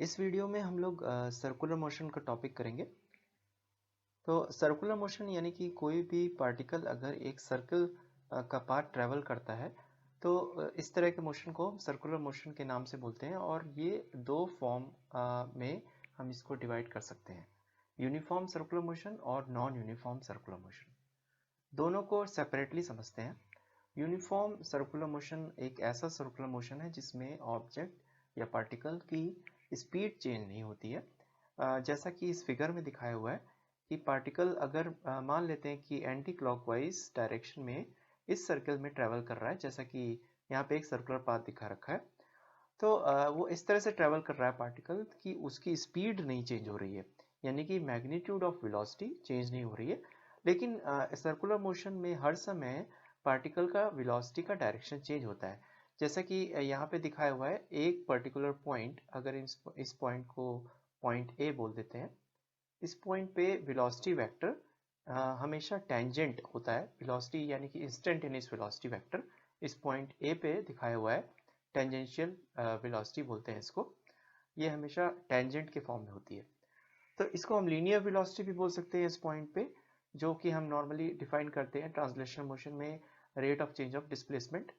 इस वीडियो में हम लोग सर्कुलर मोशन का टॉपिक करेंगे। तो सर्कुलर मोशन यानी कि कोई भी पार्टिकल अगर एक सर्कल का पाथ ट्रेवल करता है तो इस तरह के मोशन को सर्कुलर मोशन के नाम से बोलते हैं। और ये दो फॉर्म में हम इसको डिवाइड कर सकते हैं, यूनिफॉर्म सर्कुलर मोशन और नॉन यूनिफॉर्म सर्कुलर मोशन। दोनों को सेपरेटली समझते हैं। यूनिफॉर्म सर्कुलर मोशन एक ऐसा सर्कुलर मोशन है जिसमें ऑब्जेक्ट या पार्टिकल की स्पीड चेंज नहीं होती है। जैसा कि इस फिगर में दिखाया हुआ है कि पार्टिकल अगर मान लेते हैं कि एंटी क्लॉकवाइज डायरेक्शन में इस सर्कल में ट्रेवल कर रहा है, जैसा कि यहाँ पे एक सर्कुलर पाथ दिखा रखा है, तो वो इस तरह से ट्रेवल कर रहा है पार्टिकल कि उसकी स्पीड नहीं चेंज हो रही है, यानी कि मैग्नीट्यूड ऑफ वेलोसिटी चेंज नहीं हो रही है। लेकिन सर्कुलर मोशन में हर समय पार्टिकल का वेलोसिटी का डायरेक्शन चेंज होता है। जैसा कि यहाँ पे दिखाया हुआ है, एक पर्टिकुलर पॉइंट, अगर इस पॉइंट को पॉइंट ए बोल देते हैं, इस पॉइंट पे वेलोसिटी वेक्टर हमेशा टेंजेंट होता है। वेलोसिटी यानी कि इंस्टेंटेनियस वेलोसिटी वेक्टर इस पॉइंट ए पे दिखाया हुआ है, टेंजेंशियल वेलोसिटी बोलते हैं इसको। ये हमेशा टेंजेंट के फॉर्म में होती है। तो इसको हम लीनियर वेलोसिटी भी बोल सकते हैं इस पॉइंट पे, जो कि हम नॉर्मली डिफाइन करते हैं ट्रांसलेशनल मोशन में rate of change of displacement.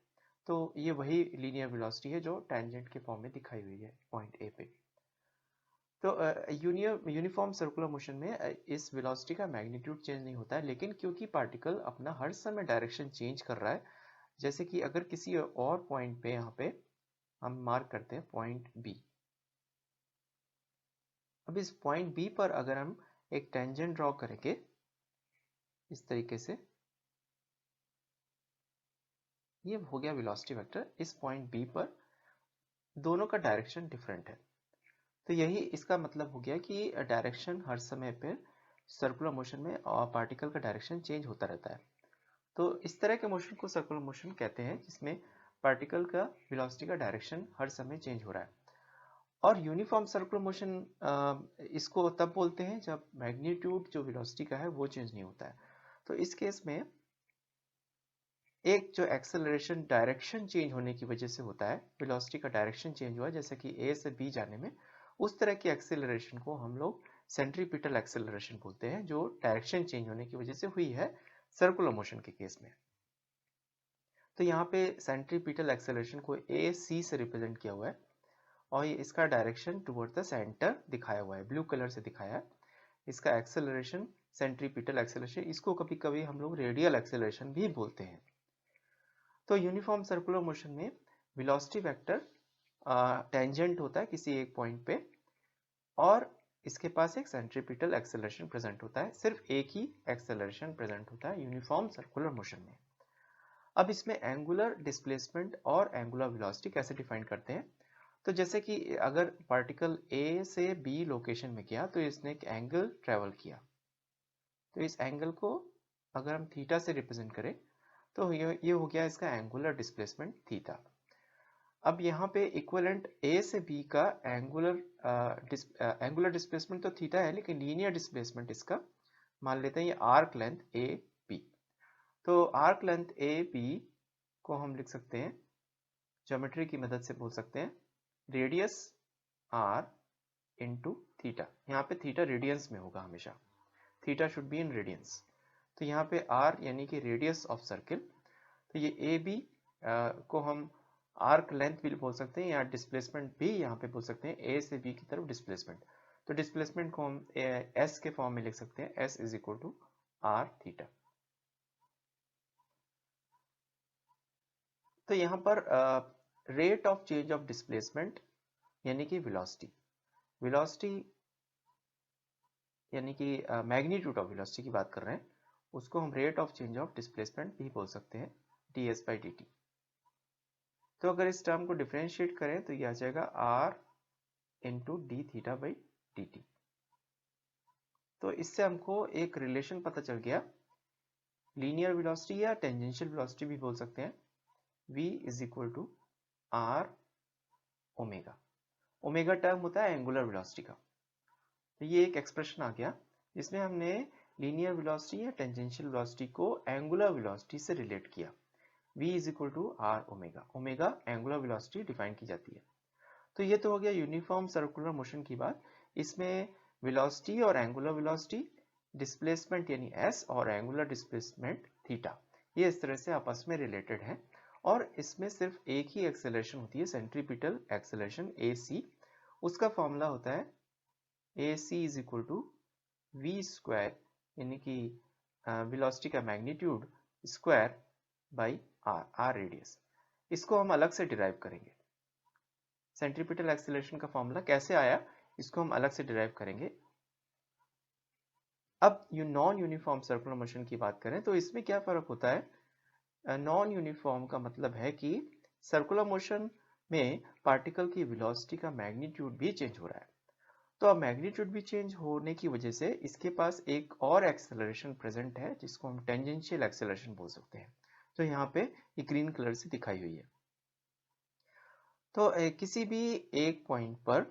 तो ये वही लीनियर वेलोसिटी है जो टेंजेंट के फॉर्म में दिखाई हुई है पॉइंट ए पे। तो यूनिफॉर्म सर्कुलर मोशन में इस वेलोसिटी का मैग्नीट्यूड चेंज नहीं होता है, लेकिन क्योंकि पार्टिकल अपना हर समय डायरेक्शन चेंज कर रहा है, जैसे कि अगर किसी और पॉइंट पे यहाँ पे हम मार्क करते हैं पॉइंट बी। अब इस पॉइंट बी पर अगर हम एक टेंजेंट ड्रॉ करेंगे इस तरीके से, ये हो गया वेलोसिटी वेक्टर। इस पॉइंट बी पर दोनों का डायरेक्शन डिफरेंट है, तो यही इसका मतलब हो गया कि डायरेक्शन हर समय पे सर्कुलर मोशन में पार्टिकल का डायरेक्शन चेंज होता रहता है। तो इस तरह के मोशन को सर्कुलर मोशन कहते हैं, जिसमें पार्टिकल का वेलोसिटी का डायरेक्शन हर समय चेंज हो रहा है। और यूनिफॉर्म सर्कुलर मोशन इसको तब बोलते हैं जब मैग्नीट्यूड जो वेलोसिटी का है वो चेंज नहीं होता है। तो इस केस में एक जो एक्सेलरेशन डायरेक्शन चेंज होने की वजह से होता है, वेलोसिटी का डायरेक्शन चेंज हुआ जैसे कि ए से बी जाने में, उस तरह की एक्सेलरेशन को हम लोग सेंट्रीपिटल एक्सेलरेशन बोलते हैं, जो डायरेक्शन चेंज होने की वजह से हुई है सर्कुलर मोशन के केस में। तो यहाँ पे सेंट्रीपिटल एक्सेलरेशन को ए सी से रिप्रेजेंट किया हुआ है और ये इसका डायरेक्शन टुवर्ड द सेंटर दिखाया हुआ है, ब्लू कलर से दिखाया है। इसका एक्सेलरेशन सेंट्रीपिटल एक्सेलरेशन, इसको कभी कभी हम लोग रेडियल एक्सेलरेशन भी बोलते हैं। तो यूनिफॉर्म सर्कुलर मोशन में वेलोसिटी वेक्टर टेंजेंट होता है किसी एक पॉइंट पे, और इसके पास एक सेंट्रीपिटल एक्सेलरेशन प्रेजेंट होता है। सिर्फ एक ही एक्सेलरेशन प्रेजेंट होता है यूनिफॉर्म सर्कुलर मोशन में। अब इसमें एंगुलर डिस्प्लेसमेंट और एंगुलर वेलोसिटी कैसे डिफाइन करते हैं? तो जैसे कि अगर पार्टिकल ए से बी लोकेशन में गया तो इसने एक एंगल ट्रेवल किया, तो इस एंगल को अगर हम थीटा से रिप्रेजेंट करें तो ये हो गया इसका एंगुलर डिस्प्लेसमेंट थीटा। अब यहाँ पे इक्विवेलेंट ए से बी का एंगुलर डिस्प्लेसमेंट तो थीटा है, लेकिन लीनियर डिस्प्लेसमेंट इसका मान लेते हैं ये आर्क लेंथ ए बी। तो आर्क लेंथ ए बी को हम लिख सकते हैं, ज्योमेट्री की मदद से बोल सकते हैं, रेडियस आर इंटू थीटा। यहाँ पे थीटा रेडियंस में होगा हमेशा, theta should be in radiance. तो यहाँ पे आर यानी कि रेडियस ऑफ सर्किल, तो ये ए बी को हम आर्क लेंथ भी बोल सकते हैं या डिस्प्लेसमेंट भी यहाँ पे बोल सकते हैं, ए से बी की तरफ डिस्प्लेसमेंट। तो डिस्प्लेसमेंट को हम एस के फॉर्म में लिख सकते हैं, S is equal to R theta. तो यहाँ पर rate of change of displacement यानी कि वेलोसिटी, वेलोसिटी यानी कि मैग्नीट्यूड ऑफ वेलोसिटी की बात कर रहे हैं, उसको हम rate of change of displacement भी बोल सकते हैं, D S by D T. तो अगर इस टर्म को डिफरेंशिएट करें तो ये आ जाएगा R into D theta by D T. तो इससे हमको एक रिलेशन पता चल गया, लीनियर वेलोसिटी या टेंजेंशियल वेलोसिटी भी बोल सकते हैं, v is equal to R omega. Omega term होता है एंगुलर वेलोसिटी का। तो ये एक एक्सप्रेशन आ गया जिसमें हमने लीनियर वेलोसिटी या टेंजेंशियल वेलोसिटी को एंगुलर वेलोसिटी से रिलेट किया। v is equal to R omega. Omega angular velocity define की जाती है। तो ये तो हो गया यूनिफॉर्म सर्कुलर मोशन की बात। इसमें वेलोसिटी और एंगुलर वेलोसिटी, डिस्प्लेसमेंट यानी s और एंगुलर डिस्प्लेसमेंट थीटा, ये इस तरह से आपस में रिलेटेड है। और इसमें सिर्फ एक ही एक्सेलरेशन होती है, सेंट्रीपिटल एक्सेलरेशन ac। उसका फॉर्मूला होता है ac is equal to v square यानी कि वेलोसिटी का magnitude square by r radius. इसको हम अलग से डिराइव करेंगे। सेंट्रीपिटल एक्सेलरेशन का फॉर्मूला कैसे आया, इसको हम अलग से डिराइव करेंगे। अब नॉन यूनिफॉर्म सर्कुलर मोशन की बात करें तो इसमें क्या फर्क होता है। नॉन यूनिफॉर्म का मतलब है कि सर्कुलर मोशन में पार्टिकल की वेलोसिटी का मैग्नीट्यूड भी चेंज हो रहा है। तो अब मैग्नीट्यूड भी चेंज होने की वजह से इसके पास एक और एक्सेलरेशन प्रेजेंट है जिसको हम टेंजेंशियल एक्सेलरेशन बोल सकते हैं। तो यहाँ पे ये ग्रीन कलर से दिखाई हुई है। तो किसी भी एक पॉइंट पर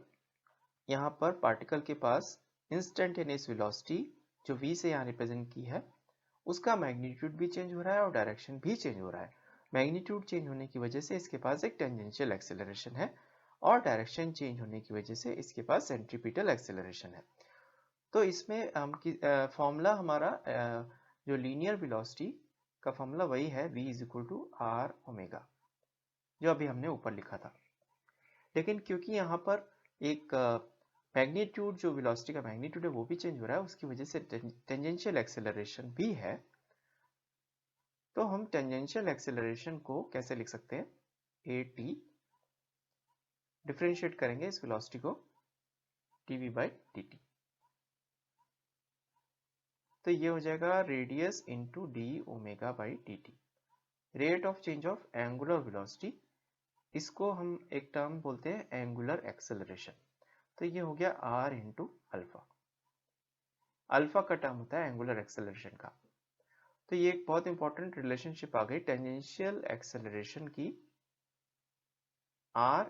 यहाँ पर पार्टिकल के पास इंस्टेंटेनियस वेलोसिटी जो v से यहाँ रिप्रेजेंट की है, उसका मैग्नीट्यूड भी चेंज हो रहा है और डायरेक्शन भी चेंज हो रहा है। मैग्नीट्यूड चेंज होने की वजह से इसके पास एक टेंजेंशियल एक्सेलरेशन है और डायरेक्शन चेंज होने की वजह से इसके पास सेंट्रीपिटल एक्सेलरेशन है। तो इसमें फॉर्मूला हमारा जो लीनियर वेलोसिटी का फॉर्मूला वही है v is equal to R omega, जो अभी हमने ऊपर लिखा था। लेकिन क्योंकि यहाँ पर एक मैग्नीट्यूड जो वेलोसिटी का मैग्नीट्यूड है वो भी चेंज हो रहा है, उसकी वजह से टेंजेंशियल एक्सेलरेशन भी है। तो हम टेंजेंशियल एक्सेलरेशन को कैसे लिख सकते हैं, at, डिफरेंशिएट करेंगे इस वेलोसिटी को dv बाई dt। तो ये हो जाएगा radius into D omega by dt, rate of change of angular velocity. इसको हम एक टर्म बोलते हैं एंगुलर एक्सेलरेशन। तो ये हो गया r इंटू अल्फा। अल्फा का टर्म होता है एंगुलर एक्सेलरेशन का। तो ये एक बहुत इंपॉर्टेंट रिलेशनशिप आ गई टेंजेंशियल एक्सेलरेशन की, r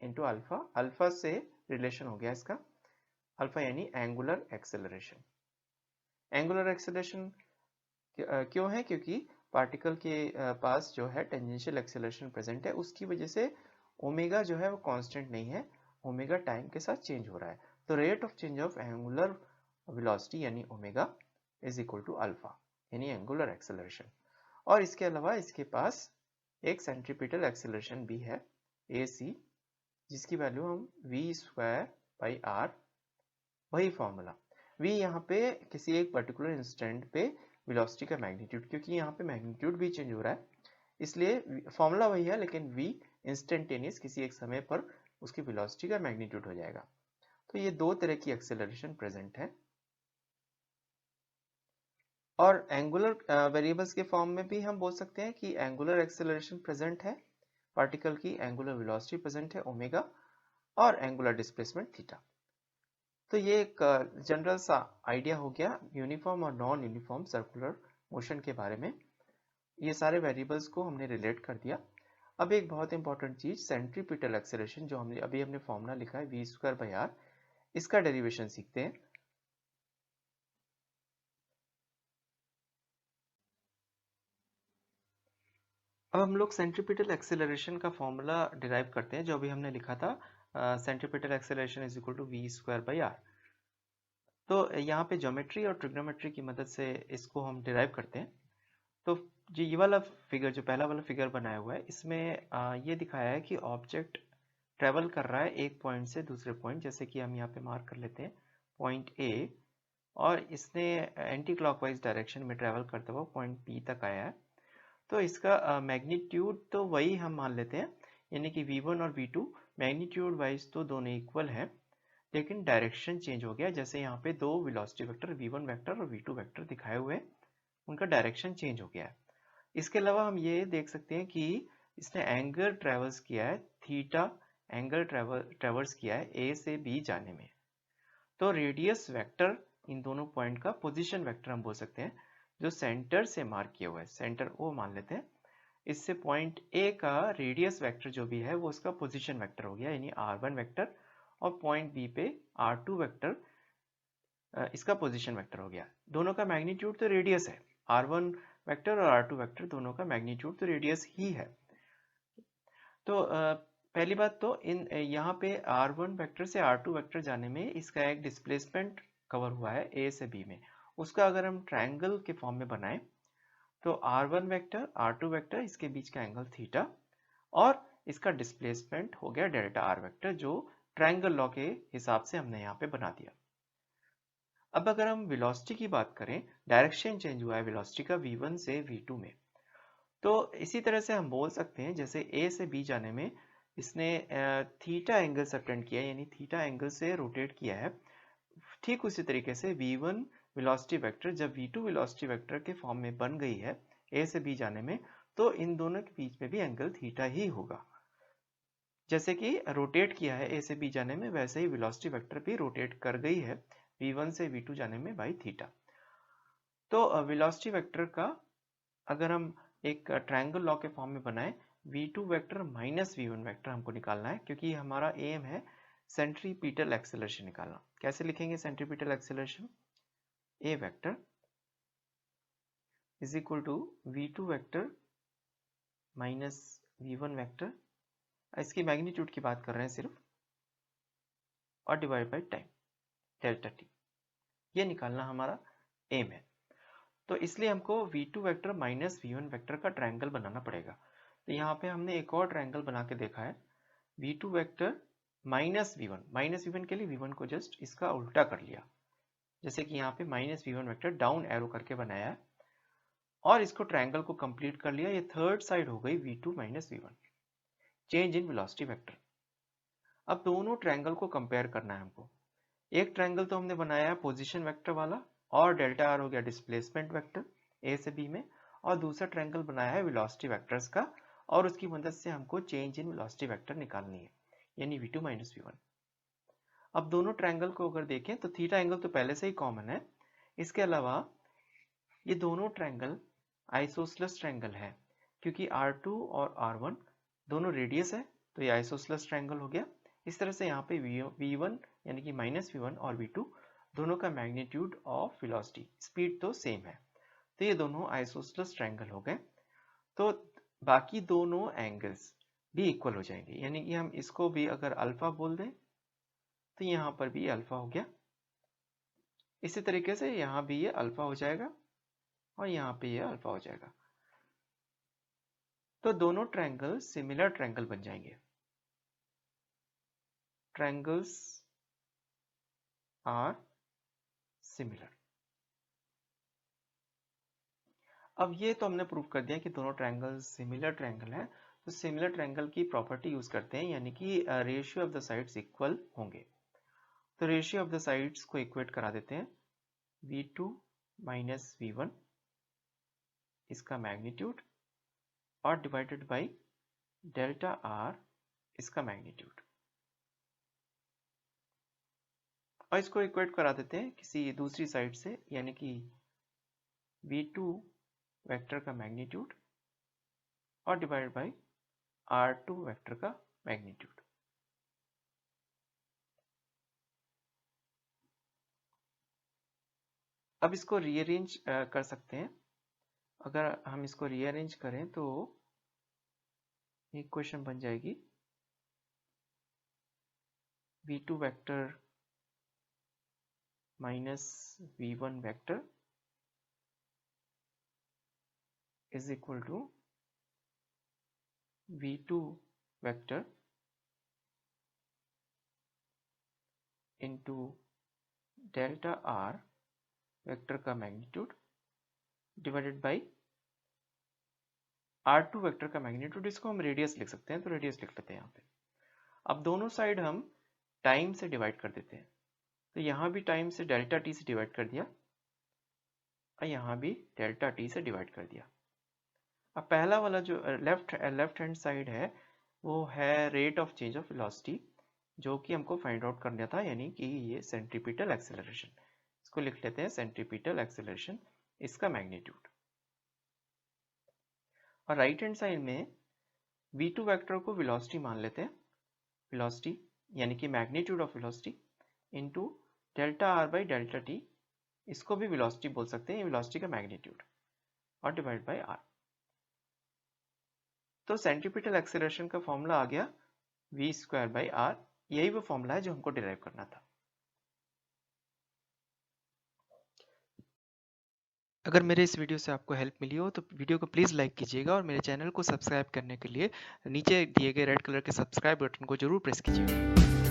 इंटू अल्फा। अल्फा से रिलेशन हो गया इसका, अल्फा यानी एंगुलर एक्सेलरेशन। एंगुलर एक्सेलरेशन क्यों है, क्योंकि पार्टिकल के पास जो है टेंजेंशियल एक्सेलरेशन प्रेजेंट है, उसकी वजह से ओमेगा जो है वो कांस्टेंट नहीं है, ओमेगा टाइम के साथ चेंज हो रहा है। तो rate of change of angular velocity यानी omega is equal to alpha यानी एंगुलर एक्सेलरेशन। और इसके अलावा इसके पास एक सेंट्रीपिटल एक्सेलरेशन भी है ac, जिसकी वैल्यू हम v स्क्वायर बाई आर, वही फॉर्मूला v यहाँ पे किसी एक पर्टिकुलर इंस्टेंट पे वेलोसिटी का मैग्नीट्यूड, क्योंकि यहाँ पे मैग्नीट्यूड भी चेंज हो रहा है इसलिए फॉर्मूला वही है, लेकिन v इंस्टेंटेनियस किसी एक समय पर उसकी वेलोसिटी का मैग्नीट्यूड हो जाएगा। तो ये दो तरह की एक्सेलरेशन प्रेजेंट है। और एंगुलर वेरिएबल्स के फॉर्म में भी हम बोल सकते हैं कि एंगुलर एक्सेलरेशन प्रेजेंट है, पार्टिकल की एंगुलर वेलोसिटी प्रेजेंट है ओमेगा, और एंगुलर डिस्प्लेसमेंट थीटा। तो ये एक जनरल सा आइडिया हो गया यूनिफॉर्म और नॉन यूनिफॉर्म सर्कुलर मोशन के बारे में। ये सारे वेरिएबल्स को हमने रिलेट कर दिया। अब एक बहुत इंपॉर्टेंट चीज सेंट्रीपिटल एक्सेलरेशन, जो हमने फॉर्मूला लिखा है v स्क्वायर बाई आर, इसका डेरिवेशन सीखते हैं। अब हम लोग सेंट्रीपिटल एक्सेलरेशन का फॉर्मूला डिराइव करते हैं, जो अभी हमने लिखा था centripetal acceleration is equal to v square by R. तो यहाँ पे ज्योमेट्री और ट्रिग्नोमेट्री की मदद से इसको हम डिराइव करते हैं। तो जो ये वाला फिगर, जो पहला वाला फिगर बनाया हुआ है, इसमें ये दिखाया है कि ऑब्जेक्ट ट्रेवल कर रहा है एक पॉइंट से दूसरे पॉइंट, जैसे कि हम यहाँ पे मार्क कर लेते हैं पॉइंट ए, और इसने एंटी क्लॉकवाइज डायरेक्शन में ट्रेवल करते हुए पॉइंट बी तक आया है। तो इसका मैग्नीट्यूड तो वही हम मान लेते हैं, यानी कि v1 और v2 मैग्नीट्यूड वाइज तो दोनों इक्वल है, लेकिन डायरेक्शन चेंज हो गया। जैसे यहाँ पे दो वेलोसिटी वेक्टर v1 वेक्टर और v2 वेक्टर दिखाए हुए हैं, उनका डायरेक्शन चेंज हो गया है। इसके अलावा हम ये देख सकते हैं कि इसने एंगल ट्रेवल्स किया है, थीटा एंगल ट्रेवल्स किया है ए से बी जाने में। तो रेडियस वेक्टर इन दोनों पॉइंट का पोजीशन वेक्टर हम बोल सकते हैं, जो सेंटर से मार्क किया हुआ है, सेंटर ओ मान लेते हैं। इससे पॉइंट ए का रेडियस वेक्टर जो भी है वो उसका पोजीशन वेक्टर हो गया, यानी r1 वेक्टर, और पॉइंट बी पे r2 वेक्टर इसका पोजीशन वेक्टर हो गया। दोनों का मैग्नीट्यूड तो रेडियस है, r1 वेक्टर और r2 वेक्टर दोनों का मैग्नीट्यूड तो रेडियस ही है। तो पहली बात तो इन यहाँ पे r1 वेक्टर से r2 वेक्टर जाने में इसका एक डिस्प्लेसमेंट कवर हुआ है a से b में, उसका अगर हम ट्रायंगल के फॉर्म में बनाएं तो r1 वेक्टर r2 वेक्टर इसके बीच का एंगल थीटा और इसका डिस्प्लेसमेंट हो गया डेल्टा r वेक्टर, जो ट्रायंगल लॉ के हिसाब से हमने यहाँ पे बना दिया। अब अगर हम वेलोसिटी की बात करें, डायरेक्शन चेंज हुआ है वेलोसिटी का v1 से v2 में, तो इसी तरह से हम बोल सकते हैं जैसे a से b जाने में इसने थीटा एंगल सबटेंड किया, यानी थीटा एंगल से रोटेट किया है। ठीक उसी तरीके से v1 वेलोसिटी वेक्टर जब v2 वेलोसिटी वेक्टर के फॉर्म में बन गई है a से b जाने में, तो इन दोनों के बीच में भी एंगल थीटा ही होगा। जैसे कि रोटेट किया है a से b जाने में, वैसे ही वेलोसिटी वेक्टर भी रोटेट कर गई है v1 से v2 जाने में बाई थीटा। तो वेलोसिटी वेक्टर का अगर हम एक ट्रायंगल लॉ के फॉर्म में बनाएं, v2 vector minus v1 vector हमको निकालना है, क्योंकि हमारा एम है सेंट्रीपिटल एक्सेलरेशन निकालना। कैसे लिखेंगे centripetal acceleration? a vector is equal to v2 vector minus v1 vector, इसकी मैग्नीट्यूड की बात कर रहे हैं सिर्फ, और divide by time delta T, ये निकालना हमारा एम है। तो इसलिए हमको v2 vector minus v1 vector का ट्रायंगल बनाना पड़ेगा। तो यहाँ पे हमने एक और ट्रायंगल बना के देखा है, v2 वेक्टर माइनस v1 के लिए v1 को जस्ट इसका उल्टा कर लिया, जैसे कि यहाँ पे minus v1 vector down arrow करके बनाया है और इसको ट्रायंगल को कंप्लीट कर लिया। ये थर्ड साइड हो गई v2 minus v1, change in velocity vector. अब दोनों ट्रायंगल को कंपेयर करना है हमको। एक ट्रायंगल तो हमने बनाया है पोजीशन वेक्टर वाला और डेल्टा आर हो गया डिस्प्लेसमेंट वेक्टर ए से बी में, और दूसरा ट्रायंगल बनाया है वेलोसिटी वेक्टर्स का, और उसकी मदद से हमको चेंज इन वेलोसिटी वेक्टर निकालनी है, यानी v2 माइनस v1। अब दोनों ट्रायंगल को अगर देखें तो थीटा एंगल तो पहले से ही कॉमन है, इसके अलावा ये दोनों ट्रायंगल आइसोसेलेस ट्रायंगल है, क्योंकि r2 और r1 दोनों रेडियस है, तो ये आइसोसेलेस ट्रायंगल हो गया। इस तरह से यहाँ पे v1 यानी कि माइनस v1 और v2 दोनों का मैग्नीट्यूड ऑफ वेलोसिटी स्पीड तो सेम है, तो ये दोनों आइसोसेलेस ट्रायंगल हो गए। तो बाकी दोनों एंगल्स भी इक्वल हो जाएंगे, यानी कि हम इसको भी अगर अल्फा बोल दें तो यहाँ पर भी अल्फा हो गया, इसी तरीके से यहाँ भी ये अल्फा हो जाएगा और यहाँ पे ये अल्फा हो जाएगा। तो दोनों ट्रायंगल सिमिलर ट्रायंगल बन जाएंगे। Triangles are similar. अब ये तो हमने प्रूव कर दिया कि दोनों ट्रायंगल सिमिलर ट्रायंगल है, तो सिमिलर ट्रायंगल की प्रॉपर्टी यूज करते हैं, यानी कि ratio of the sides equal होंगे। तो रेशियो ऑफ द साइड्स को इक्वेट करा देते हैं, v2 माइनस v1 इसका मैग्नीट्यूड और डिवाइडेड बाई डेल्टा r इसका मैग्नीट्यूड, और इसको इक्वेट करा देते हैं किसी दूसरी साइड से, यानी कि v2 वेक्टर का मैग्नीट्यूड और डिवाइडेड बाई r2 वेक्टर का मैग्नीट्यूड। अब इसको रीअरेंज कर सकते हैं। अगर हम इसको रीअरेंज करें तो इक्वेशन बन जाएगी v2 vector minus v1 vector is equal to v2 vector into delta r vector का magnitude divided by r2 vector का मैग्नीट्यूड। इसको हम रेडियस लिख सकते हैं, तो रेडियस लिख लेते हैं यहाँ पे। अब दोनों साइड हम टाइम से डिवाइड कर देते हैं, तो यहाँ भी टाइम से डेल्टा टी से डिवाइड कर दिया और यहाँ भी डेल्टा टी से डिवाइड कर दिया। अब पहला वाला जो लेफ्ट हैंड साइड है वो है rate of change of velocity, जो कि हमको फाइंड आउट करना था, यानी कि ये सेंट्रीपिटल एक्सेलरेशन। इसको लिख लेते हैं सेंट्रीपिटल एक्सेलरेशन, इसका मैग्नीट्यूड। और राइट हैंड साइड में v2 वेक्टर को वेलोसिटी मान लेते हैं, वेलोसिटी यानी कि magnitude of velocity into delta r by delta T, इसको भी वेलोसिटी बोल सकते हैं, वेलोसिटी का मैग्नीट्यूड, और डिवाइड बाई r। तो सेंट्रीपिटल एक्सेलरेशन का फॉर्मूला आ गया वी स्क्वायर बाई आर, यही वो फॉर्मूला है जो हमको डिराइव करना था। अगर मेरे इस वीडियो से आपको हेल्प मिली हो तो वीडियो को प्लीज़ लाइक कीजिएगा और मेरे चैनल को सब्सक्राइब करने के लिए नीचे दिए गए रेड कलर के सब्सक्राइब बटन को जरूर प्रेस कीजिएगा।